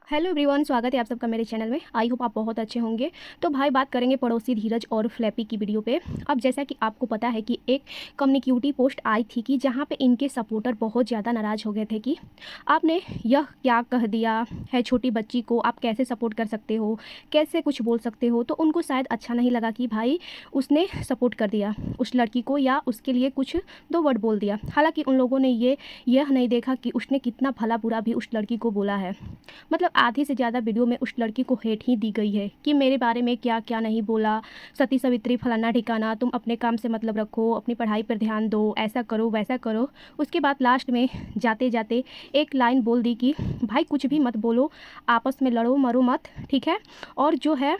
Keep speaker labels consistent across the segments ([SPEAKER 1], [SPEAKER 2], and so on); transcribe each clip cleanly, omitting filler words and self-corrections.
[SPEAKER 1] Hello everyone, स्वागत है आप सबका मेरे चैनल में। आई होप आप बहुत अच्छे होंगे। तो भाई बात करेंगे पड़ोसी धीरज और फ्लैपी की वीडियो पे। अब जैसा कि आपको पता है कि एक कम्युनिटी पोस्ट आई थी कि जहाँ पे इनके सपोर्टर बहुत ज़्यादा नाराज़ हो गए थे कि आपने यह क्या कह दिया है, छोटी बच्ची को आप कैसे सपोर्ट कर सकते हो, कैसे कुछ बोल सकते हो। तो उनको शायद अच्छा नहीं लगा कि भाई उसने सपोर्ट कर दिया उस लड़की को या उसके लिए कुछ दो वर्ड बोल दिया। हालाँकि उन लोगों ने यह नहीं देखा कि उसने कितना भला बुरा भी उस लड़की को बोला है। मतलब आधी से ज़्यादा वीडियो में उस लड़की को हेट ही दी गई है कि मेरे बारे में क्या क्या नहीं बोला, सती सावित्री फलाना ठिकाना, तुम अपने काम से मतलब रखो, अपनी पढ़ाई पर ध्यान दो, ऐसा करो वैसा करो। उसके बाद लास्ट में जाते जाते एक लाइन बोल दी कि भाई कुछ भी मत बोलो, आपस में लड़ो मरो मत, ठीक है। और जो है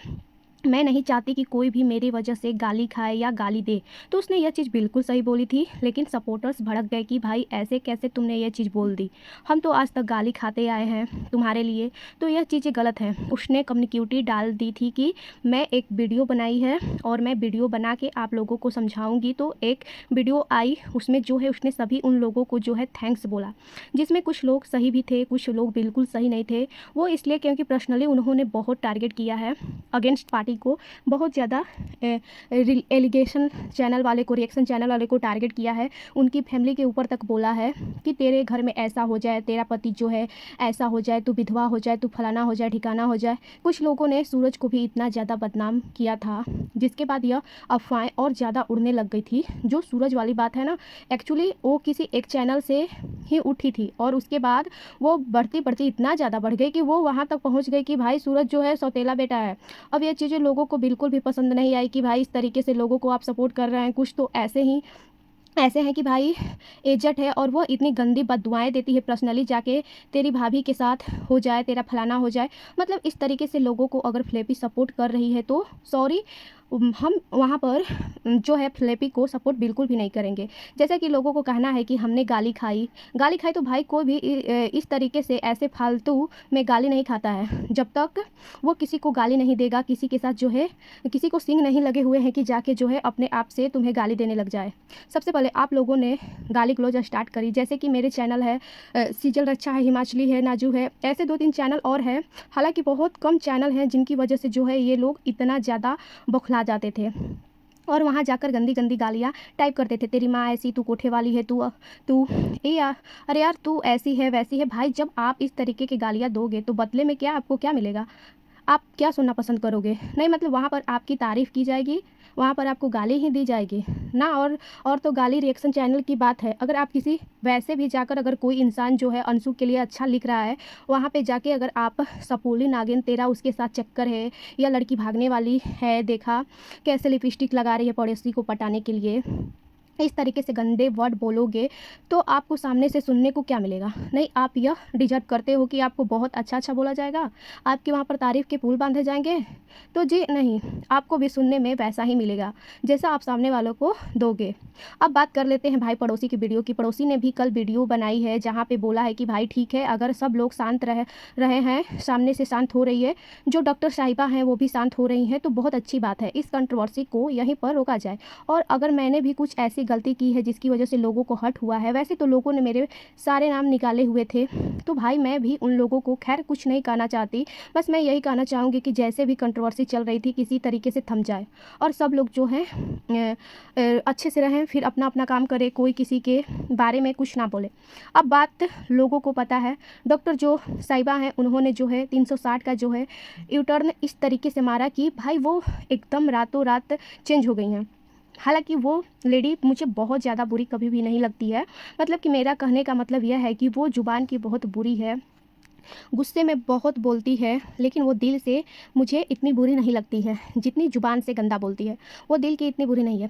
[SPEAKER 1] मैं नहीं चाहती कि कोई भी मेरी वजह से गाली खाए या गाली दे। तो उसने यह चीज़ बिल्कुल सही बोली थी, लेकिन सपोर्टर्स भड़क गए कि भाई ऐसे कैसे तुमने ये चीज़ बोल दी, हम तो आज तक गाली खाते आए हैं तुम्हारे लिए, तो यह चीज़ें गलत हैं। उसने कम्युनिटी डाल दी थी कि मैं एक वीडियो बनाई है और मैं वीडियो बना के आप लोगों को समझाऊंगी। तो एक वीडियो आई, उसमें जो है उसने सभी उन लोगों को जो है थैंक्स बोला, जिसमें कुछ लोग सही भी थे, कुछ लोग बिल्कुल सही नहीं थे। वो इसलिए क्योंकि पर्सनली उन्होंने बहुत टारगेट किया है अगेंस्ट पार्टी को, बहुत ज़्यादा एलिगेशन चैनल वाले को, रिएक्शन चैनल वाले को टारगेट किया है, उनकी फैमिली के ऊपर तक बोला है कि तेरे घर में ऐसा हो जाए, तेरा पति जो है ऐसा हो जाए, तू विधवा हो जाए, तू फलाना हो जाए ठिकाना हो जाए। कुछ लोगों ने सूरज को भी इतना ज़्यादा बदनाम किया था, जिसके बाद यह अफवाहें और ज़्यादा उड़ने लग गई थी। जो सूरज वाली बात है ना, एक्चुअली वो किसी एक चैनल से ही उठी थी और उसके बाद वो बढ़ती बढ़ती इतना ज़्यादा बढ़ गई कि वो वहाँ तक पहुँच गई कि भाई सूरज जो है सौतेला बेटा है। अब ये चीज़ें लोगों को बिल्कुल भी पसंद नहीं आई कि भाई इस तरीके से लोगों को आप सपोर्ट कर रहे हैं। कुछ तो ऐसे हैं कि भाई एजेट है और वो इतनी गंदी बददुआएं देती है पर्सनली जाके, तेरी भाभी के साथ हो जाए, तेरा फलाना हो जाए। मतलब इस तरीके से लोगों को अगर फ्लैपी सपोर्ट कर रही है तो सॉरी, हम वहाँ पर जो है फ्लैपी को सपोर्ट बिल्कुल भी नहीं करेंगे। जैसा कि लोगों को कहना है कि हमने गाली खाई तो भाई कोई भी इस तरीके से ऐसे फालतू में गाली नहीं खाता है। जब तक वो किसी को गाली नहीं देगा, किसी के साथ जो है किसी को सींग नहीं लगे हुए हैं कि जाके जो है अपने आप से तुम्हें गाली देने लग जाए। सबसे पहले आप लोगों ने गाली गलौज स्टार्ट करी, जैसे कि मेरे चैनल है, सीजल रक्षा है, हिमाचली है, नाजू है, ऐसे 2-3 चैनल और हैं। हालांकि बहुत कम चैनल हैं जिनकी वजह से जो है ये लोग इतना ज़्यादा बौखला जाते थे और वहाँ जाकर गंदी गंदी गालियाँ टाइप करते थे, तेरी माँ ऐसी, तू कोठे वाली है, तू अरे यार तू ऐसी है वैसी है। भाई जब आप इस तरीके की गालियाँ दोगे तो बदले में क्या आपको क्या मिलेगा? आप क्या सुनना पसंद करोगे? नहीं, मतलब वहाँ पर आपकी तारीफ़ की जाएगी, वहाँ पर आपको गाली ही दी जाएगी ना। और तो गाली रिएक्शन चैनल की बात है। अगर आप किसी वैसे भी जाकर, अगर कोई इंसान जो है अंशु के लिए अच्छा लिख रहा है, वहाँ पे जाके अगर आप सपोली नागिन तेरा उसके साथ चक्कर है या लड़की भागने वाली है, देखा कैसे लिपस्टिक लगा रही है पड़ोसी को पटाने के लिए, इस तरीके से गंदे वर्ड बोलोगे तो आपको सामने से सुनने को क्या मिलेगा? नहीं, आप यह डिजर्व करते हो कि आपको बहुत अच्छा अच्छा बोला जाएगा, आपके वहाँ पर तारीफ़ के पुल बांधे जाएंगे? तो जी नहीं, आपको भी सुनने में वैसा ही मिलेगा जैसा आप सामने वालों को दोगे। अब बात कर लेते हैं भाई पड़ोसी की वीडियो की। पड़ोसी ने भी कल वीडियो बनाई है जहाँ पे बोला है कि भाई ठीक है, अगर सब लोग शांत रहे हैं, सामने से शांत हो रही है, जो डॉक्टर साहिबा हैं वो भी शांत हो रही हैं, तो बहुत अच्छी बात है। इस कंट्रोवर्सी को यहीं पर रोका जाए। और अगर मैंने भी कुछ ऐसी गलती की है जिसकी वजह से लोगों को हर्ट हुआ है, वैसे तो लोगों ने मेरे सारे नाम निकाले हुए थे, तो भाई मैं भी उन लोगों को खैर कुछ नहीं कहना चाहती। बस मैं यही कहना चाहूँगी कि जैसे भी कंट्रोवर्सी चल रही थी किसी तरीके से थम जाए और सब लोग जो है अच्छे से रहें, फिर अपना अपना काम करें, कोई किसी के बारे में कुछ ना बोले। अब बात लोगों को पता है, डॉक्टर जो साहिबा हैं उन्होंने जो है 360 का जो है यूटर्न इस तरीके से मारा कि भाई वो एकदम रातों रात चेंज हो गई हैं। हालांकि वो लेडी मुझे बहुत ज़्यादा बुरी कभी भी नहीं लगती है। मतलब कि मेरा कहने का मतलब यह है कि वो ज़ुबान की बहुत बुरी है, गुस्से में बहुत बोलती है, लेकिन वो दिल से मुझे इतनी बुरी नहीं लगती है जितनी ज़ुबान से गंदा बोलती है। वो दिल की इतनी बुरी नहीं है।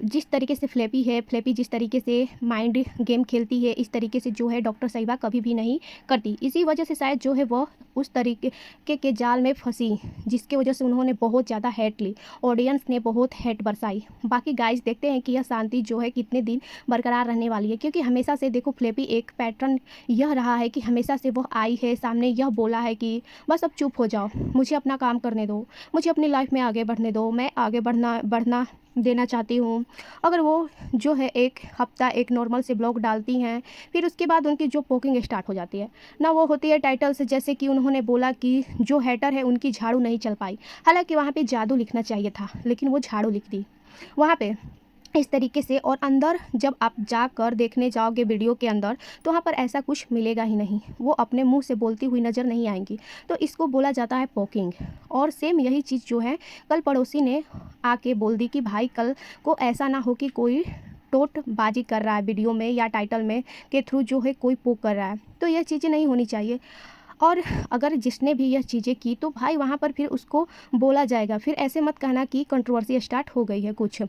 [SPEAKER 1] जिस तरीके से फ्लैपी जिस तरीके से माइंड गेम खेलती है, इस तरीके से जो है डॉक्टर साहिबा कभी भी नहीं करती। इसी वजह से शायद जो है वह उस तरीके के जाल में फंसी, जिसके वजह से उन्होंने बहुत ज़्यादा हेट ली, ऑडियंस ने बहुत हेट बरसाई। बाकी गाइस देखते हैं कि यह शांति जो है कितने दिन बरकरार रहने वाली है, क्योंकि हमेशा से देखो फ्लैपी एक पैटर्न यह रहा है कि हमेशा से वह आई है सामने, यह बोला है कि बस अब चुप हो जाओ, मुझे अपना काम करने दो, मुझे अपनी लाइफ में आगे बढ़ने दो, मैं आगे बढ़ना देना चाहती हूँ। अगर वो जो है 1 हफ़्ता एक नॉर्मल से ब्लॉग डालती हैं, फिर उसके बाद उनकी जो पोकिंग स्टार्ट हो जाती है ना, वो होती है टाइटल से। जैसे कि उन्होंने बोला कि जो हेटर है उनकी झाड़ू नहीं चल पाई, हालाँकि वहाँ पे जादू लिखना चाहिए था, लेकिन वो झाड़ू लिख दी वहाँ पे इस तरीके से। और अंदर जब आप जाकर देखने जाओगे वीडियो के अंदर, तो वहाँ पर ऐसा कुछ मिलेगा ही नहीं, वो अपने मुंह से बोलती हुई नज़र नहीं आएंगी। तो इसको बोला जाता है पोकिंग। और सेम यही चीज़ जो है कल पड़ोसी ने आके बोल दी कि भाई कल को ऐसा ना हो कि कोई टोटबाजी कर रहा है वीडियो में या टाइटल में के थ्रू जो है कोई पोक कर रहा है, तो यह चीज़ें नहीं होनी चाहिए। और अगर जिसने भी यह चीज़ें की तो भाई वहाँ पर फिर उसको बोला जाएगा। फिर ऐसे मत कहना कि कंट्रोवर्सी स्टार्ट हो गई है। कुछ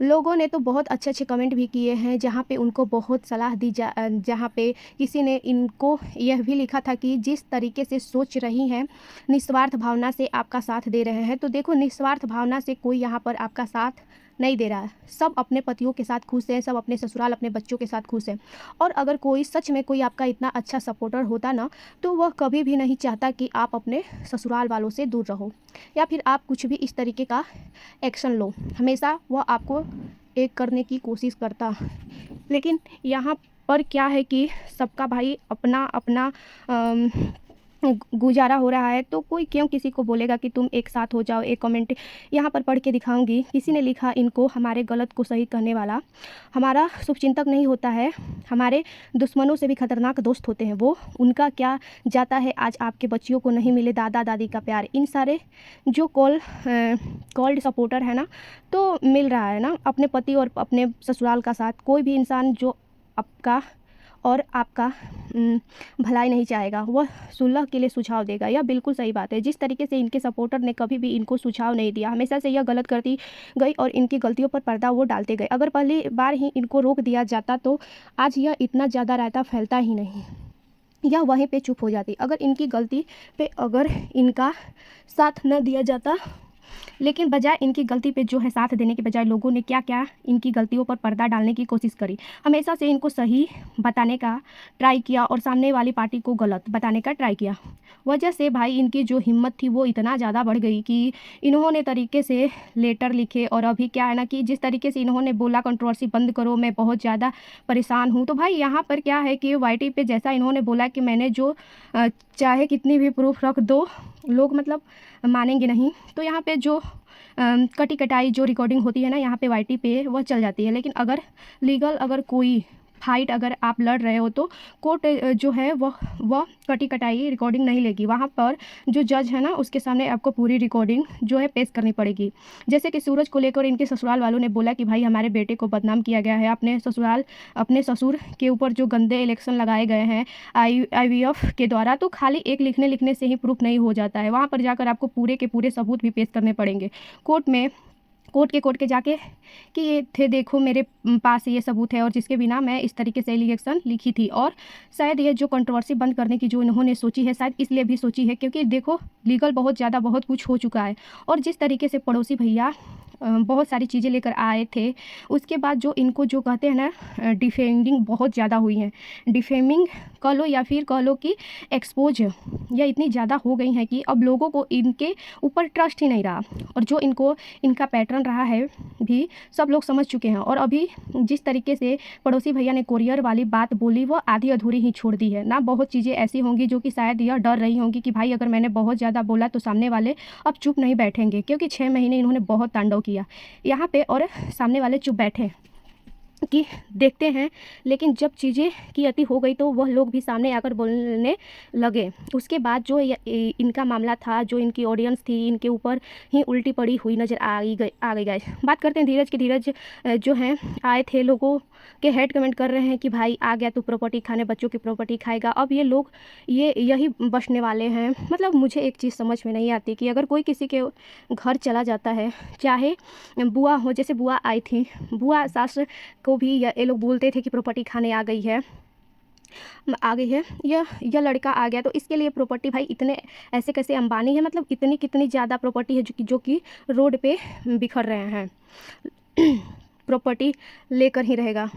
[SPEAKER 1] लोगों ने तो बहुत अच्छे अच्छे कमेंट भी किए हैं, जहाँ पे उनको बहुत सलाह दी जहाँ पे किसी ने इनको यह भी लिखा था कि जिस तरीके से सोच रही हैं, निस्वार्थ भावना से आपका साथ दे रहे हैं। तो देखो, निस्वार्थ भावना से कोई यहाँ पर आपका साथ नहीं दे रहा है। सब अपने पतियों के साथ खुश हैं, सब अपने ससुराल अपने बच्चों के साथ खुश हैं। और अगर कोई सच में कोई आपका इतना अच्छा सपोर्टर होता ना, तो वह कभी भी नहीं चाहता कि आप अपने ससुराल वालों से दूर रहो या फिर आप कुछ भी इस तरीके का एक्शन लो। हमेशा वह आपको एक करने की कोशिश करता। लेकिन यहाँ पर क्या है कि सबका भाई अपना अपना गुजारा हो रहा है, तो कोई क्यों किसी को बोलेगा कि तुम एक साथ हो जाओ। एक कमेंट यहाँ पर पढ़ के दिखाऊंगी। किसी ने लिखा, इनको हमारे गलत को सही करने वाला हमारा शुभचिंतक नहीं होता है, हमारे दुश्मनों से भी खतरनाक दोस्त होते हैं वो। उनका क्या जाता है आज आपके बच्चियों को नहीं मिले दादा दादी का प्यार। इन सारे जो कॉल्ड सपोर्टर है ना, तो मिल रहा है ना अपने पति और अपने ससुराल का साथ। कोई भी इंसान जो आपका और आपका भलाई नहीं चाहेगा, वह सुलह के लिए सुझाव देगा। यह बिल्कुल सही बात है। जिस तरीके से इनके सपोर्टर ने कभी भी इनको सुझाव नहीं दिया, हमेशा से यह गलत करती गई और इनकी गलतियों पर पर्दा वो डालते गए। अगर पहली बार ही इनको रोक दिया जाता तो आज यह इतना ज़्यादा रायता फैलता ही नहीं, या वहीं पे चुप हो जाती। अगर इनकी गलती पे अगर इनका साथ न दिया जाता, लेकिन बजाय इनकी गलती पे जो है साथ देने के बजाय लोगों ने क्या क्या इनकी गलतियों पर पर्दा डालने की कोशिश करी। हमेशा से इनको सही बताने का ट्राई किया और सामने वाली पार्टी को गलत बताने का ट्राई किया। वजह से भाई इनकी जो हिम्मत थी वो इतना ज़्यादा बढ़ गई कि इन्होंने तरीके से लेटर लिखे। और अभी क्या है ना कि जिस तरीके से इन्होंने बोला कंट्रोवर्सी बंद करो, मैं बहुत ज़्यादा परेशान हूँ। तो भाई यहाँ पर क्या है कि वाईटी पे जैसा इन्होंने बोला कि मैंने जो चाहे कितनी भी प्रूफ रख दो, लोग मतलब मानेंगे नहीं। तो यहाँ पे जो कटी कटाई जो रिकॉर्डिंग होती है ना यहाँ पे वाईटी पे, वह चल जाती है। लेकिन अगर लीगल अगर कोई फाइट अगर आप लड़ रहे हो तो कोर्ट जो है वह कटी कटाई रिकॉर्डिंग नहीं लेगी। वहाँ पर जो जज है ना उसके सामने आपको पूरी रिकॉर्डिंग जो है पेश करनी पड़ेगी। जैसे कि सूरज को लेकर इनके ससुराल वालों ने बोला कि भाई हमारे बेटे को बदनाम किया गया है, अपने ससुर के ऊपर जो गंदे इलेक्शन लगाए गए हैं IVF के द्वारा। तो खाली एक लिखने से ही प्रूफ नहीं हो जाता है, वहाँ पर जाकर आपको पूरे के पूरे सबूत भी पेश करने पड़ेंगे कोर्ट के जाके कि ये थे, देखो मेरे पास ये सबूत है और जिसके बिना मैं इस तरीके से एलिगेशन लिखी थी। और शायद ये जो कंट्रोवर्सी बंद करने की जो इन्होंने सोची है, शायद इसलिए भी सोची है क्योंकि देखो लीगल बहुत कुछ हो चुका है। और जिस तरीके से पड़ोसी भैया बहुत सारी चीज़ें लेकर आए थे, उसके बाद जो इनको जो कहते हैं ना डिफेंडिंग बहुत ज़्यादा हुई है। डिफेमिंग कह लो या फिर कह लो कि एक्सपोज यह इतनी ज़्यादा हो गई है कि अब लोगों को इनके ऊपर ट्रस्ट ही नहीं रहा। और जो इनका पैटर्न रहा है भी सब लोग समझ चुके हैं। और अभी जिस तरीके से पड़ोसी भैया ने कोरियर वाली बात बोली, वो आधी अधूरी ही छोड़ दी है ना। बहुत चीज़ें ऐसी होंगी जो कि शायद यह डर रही होंगी कि भाई अगर मैंने बहुत ज़्यादा बोला तो सामने वाले अब चुप नहीं बैठेंगे, क्योंकि 6 महीने इन्होंने बहुत तांडव किया यहाँ पे और सामने वाले चुप बैठे कि देखते हैं। लेकिन जब चीज़ें की अति हो गई तो वह लोग भी सामने आकर बोलने लगे। उसके बाद जो इनका मामला था, जो इनकी ऑडियंस थी, इनके ऊपर ही उल्टी पड़ी हुई नज़र आ गई गाइस। बात करते हैं धीरज की। धीरज जो हैं आए थे, लोगों के हेड कमेंट कर रहे हैं कि भाई आ गया तू प्रॉपर्टी खाने, बच्चों की प्रॉपर्टी खाएगा। अब ये लोग यही बचने वाले हैं। मतलब मुझे एक चीज़ समझ में नहीं आती कि अगर कोई किसी के घर चला जाता है, चाहे बुआ हो, जैसे बुआ आई थी, बुआ सास को भी ये लोग बोलते थे कि प्रॉपर्टी खाने आ गई है यह लड़का आ गया, तो इसके लिए प्रॉपर्टी भाई इतने ऐसे कैसे अंबानी है, मतलब इतनी कितनी ज़्यादा प्रॉपर्टी है जो कि रोड पे बिखर रहे हैं। प्रॉपर्टी लेकर ही रहेगा।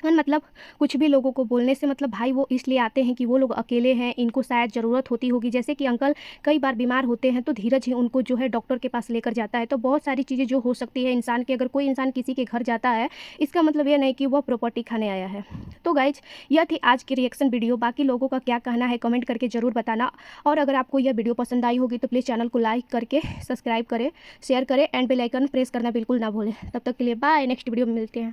[SPEAKER 1] मतलब कुछ भी लोगों को बोलने से मतलब भाई वो इसलिए आते हैं कि वो लोग अकेले हैं, इनको शायद ज़रूरत होती होगी। जैसे कि अंकल कई बार बीमार होते हैं तो धीरज ही उनको जो है डॉक्टर के पास लेकर जाता है। तो बहुत सारी चीज़ें जो हो सकती है इंसान की, अगर कोई इंसान किसी के घर जाता है इसका मतलब ये नहीं कि वह प्रॉपर्टी खाने आया है। तो गाइज यह थी आज की रिएक्शन वीडियो। बाकी लोगों का क्या कहना है कमेंट करके ज़रूर बताना। और अगर आपको यह वीडियो पसंद आई होगी तो प्लीज़ चैनल को लाइक करके सब्सक्राइब करें, शेयर करें एंड बेल आइकन प्रेस करना बिल्कुल ना भूलें। तब तक के लिए बाय, नेक्स्ट वीडियो में मिलते हैं।